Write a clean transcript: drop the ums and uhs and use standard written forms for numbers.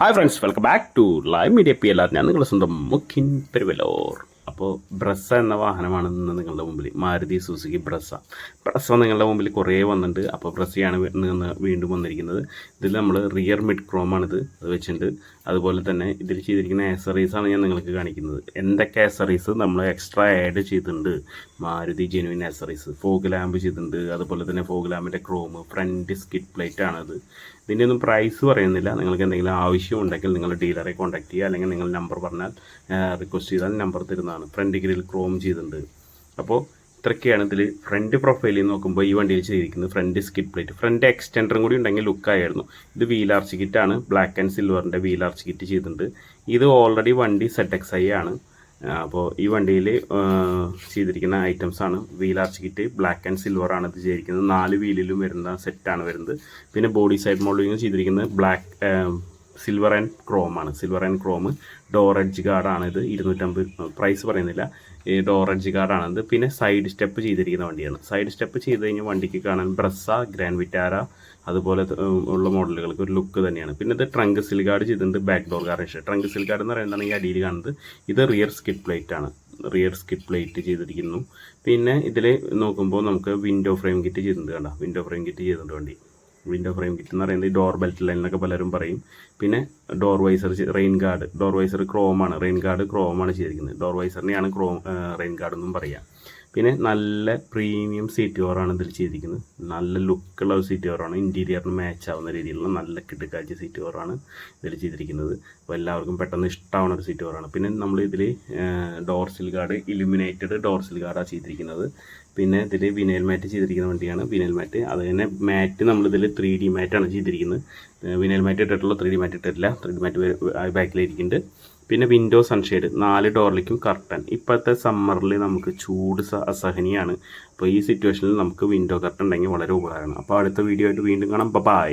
Hi friends, welcome back to live media P എല്ലാവരും. ഞാൻ നിങ്ങളുടെ സ്വന്തം മുഖിൻ പെരുവലോർ. അപ്പോൾ ബ്രസ്സ എന്ന വാഹനമാണ് ഇന്ന് നിങ്ങളുടെ മുമ്പിൽ. മാരുതി സുസുക്കി ബ്രസ്സ നിങ്ങളുടെ മുമ്പിൽ കുറേ വന്നിട്ടുണ്ട്. അപ്പോൾ ബ്രസ്സയാണ് വീണ്ടും വന്നിരിക്കുന്നത്. ഇതിൽ നമ്മൾ റിയർ മിഡ് ക്രോമാണിത് അത് വെച്ചിട്ടുണ്ട്. അതുപോലെ തന്നെ ഇതിൽ ചെയ്തിരിക്കുന്ന ആക്സറീസാണ് ഞാൻ നിങ്ങൾക്ക് കാണിക്കുന്നത്. എന്തൊക്കെ ആക്സറീസ് നമ്മൾ എക്സ്ട്രാ ആഡ് ചെയ്തിട്ടുണ്ട്. Maruti genuine accessories, fog lamp ചെയ്തിട്ടുണ്ട്. അതുപോലെ തന്നെ ഫോഗ് ലാമ്പിൻ്റെ ക്രോം, ഫ്രണ്ട് സ്കിഡ് പ്ലേറ്റ് ആണത്. ഇതിൻ്റെ ഒന്നും പ്രൈസ് പറയുന്നില്ല. നിങ്ങൾക്ക് എന്തെങ്കിലും ആവശ്യമുണ്ടെങ്കിൽ നിങ്ങൾ ഡീലറെ കോൺടാക്ട് ചെയ്യുക, അല്ലെങ്കിൽ നിങ്ങൾ നമ്പർ പറഞ്ഞാൽ റിക്വസ്റ്റ് ചെയ്താൽ നമ്പർ തരുന്നതാണ്. ഫ്രണ്ട് ഗ്രിൽ ക്രോം ചെയ്തിട്ടുണ്ട്. അപ്പോൾ ഇത്രയൊക്കെയാണ് ഇതിൽ. ഫ്രണ്ട് പ്രൊഫൈലിൽ നോക്കുമ്പോൾ ഈ വണ്ടിയിൽ ചെയ്തിരിക്കുന്നത് ഫ്രണ്ട് സ്കിഡ് പ്ലേറ്റ്, ഫ്രണ്ട് എക്സ്റ്റൻഡറും കൂടി ഉണ്ടെങ്കിൽ ലുക്കായിരുന്നു. ഇത് വീൽ ആർച്ച് കിറ്റാണ്, ബ്ലാക്ക് ആൻഡ് സിൽവറിൻ്റെ വീൽ ആർച്ച് കിറ്റ് ചെയ്തിട്ടുണ്ട്. ഇത് ഓൾറെഡി വണ്ടി ZXi ആണ്. അപ്പോൾ ഈ വണ്ടിയിൽ ചെയ്തിരിക്കുന്ന ഐറ്റംസാണ് wheel arch kit, black and silver ആണ് ഇത് ചെയ്തിരിക്കുന്നത്. 4 വീലിലും വരുന്ന സെറ്റാണ് വരുന്നത്. പിന്നെ ബോഡി സൈഡ് മോഡലിംഗ് ചെയ്തിരിക്കുന്നത് സിൽവർ ആൻഡ് ക്രോം ആണ്. Silver and chrome door edge ഗാർഡാണ് ഇത്. 250, പ്രൈസ് പറയുന്നില്ല. ഈ ഡോർ എഡ്ജ് ഗാർഡാണിത്. പിന്നെ സൈഡ് സ്റ്റെപ്പ് ചെയ്തിരിക്കുന്ന വണ്ടിയാണ്. സൈഡ് സ്റ്റെപ്പ് ചെയ്ത് കഴിഞ്ഞാൽ വണ്ടിക്ക് കാണാൻ ബ്രസ്സ, ഗ്രാൻഡ് വിറ്റാര അതുപോലെ ഉള്ള മോഡലുകൾക്ക് ഒരു ലുക്ക് തന്നെയാണ്. പിന്നെ ഇത് ട്രങ്ക് സിൽ ഗാർഡ് ചെയ്തിട്ടുണ്ട്, ബാക്ക് ഡോർ ഗാർണിഷ്. ട്രങ്ക് സിൽ ഗാർഡ് എന്ന് പറയുന്നതാണ് ഈ അടിയിൽ കാണുന്നത്. ഇത് റിയർ സ്കിഡ് പ്ലേറ്റ് ആണ്. റിയർ സ്കിഡ് പ്ലേറ്റ് ചെയ്തിരിക്കുന്നു. പിന്നെ ഇതിൽ നോക്കുമ്പോൾ നമുക്ക് വിൻഡോ ഫ്രെയിം കിറ്റ് ചെയ്തിട്ടുണ്ട്. കണ്ടോ, വിൻഡോ ഫ്രെയിം കിറ്റ് ചെയ്തിട്ടുണ്ട് വണ്ടി. വിൻഡോ ഫ്രെയിം കിറ്റ് എന്ന് പറയുന്നത് ഡോർ ബെൽറ്റ് ലൈൻ എന്നൊക്കെ പലരും പറയും. പിന്നെ door visor, rain guard, door visor ക്രോമാണ്, റെയിൻ ഗാർഡ് ക്രോമാണ് ചെയ്തിരിക്കുന്നത്. ഡോർ വൈസറിനെയാണ് റെയിൻ ഗാർഡ് എന്നും പറയാം. പിന്നെ നല്ല പ്രീമിയം സീറ്റ് കവറാണ് ഇതിൽ ചെയ്തിരിക്കുന്നത്. നല്ല ലുക്കുള്ള ഒരു സീറ്റ് കവറാണ്. ഇൻറ്റീരിയറിന് മാച്ച് ആവുന്ന രീതിയിലുള്ള നല്ല കിടുക്കാച്ച സീറ്റ് കവറാണ് ഇതിൽ ചെയ്തിരിക്കുന്നത്. അപ്പോൾ എല്ലാവർക്കും പെട്ടെന്ന് ഇഷ്ടമാവുന്ന ഒരു സീറ്റ് കവറാണ്. പിന്നെ നമ്മൾ ഇതിൽ ഡോർ സിൽ ഗാർഡ്, ഇലുമിനേറ്റഡ് ഡോർ സിൽ ഗാർഡാണ് ചെയ്തിരിക്കുന്നത്. പിന്നെ ഇതിൽ വിനൈൽ മാറ്റ് ചെയ്തിരിക്കുന്ന വണ്ടിയാണ്. വിനൈൽ മാറ്റ്, അത് തന്നെ മാറ്റ് നമ്മളിതിൽ 3D മാറ്റാണ് ചെയ്തിരിക്കുന്നത്. വിനൈൽ മാറ്റ് ഇട്ടിട്ടുള്ള 3D മാറ്റ് ഇട്ടിട്ടില്ല. 3D മാറ്റ് ബാക്കിലിരിക്കുന്നുണ്ട്. പിന്നെ വിൻഡോ സൺഷെയ്ഡ്, 4 ഡോറിലേക്കും കർട്ടൻ. ഇപ്പോഴത്തെ സമ്മറിൽ നമുക്ക് ചൂട് അസഹനീയമാണ്. അപ്പോൾ ഈ സിറ്റുവേഷനിൽ നമുക്ക് വിൻഡോ കർട്ടൻ ഉണ്ടെങ്കിൽ വളരെ ഉപകാരമാണ്. അപ്പോൾ അടുത്ത വീഡിയോ ആയിട്ട് വീണ്ടും കാണാം. ബൈ.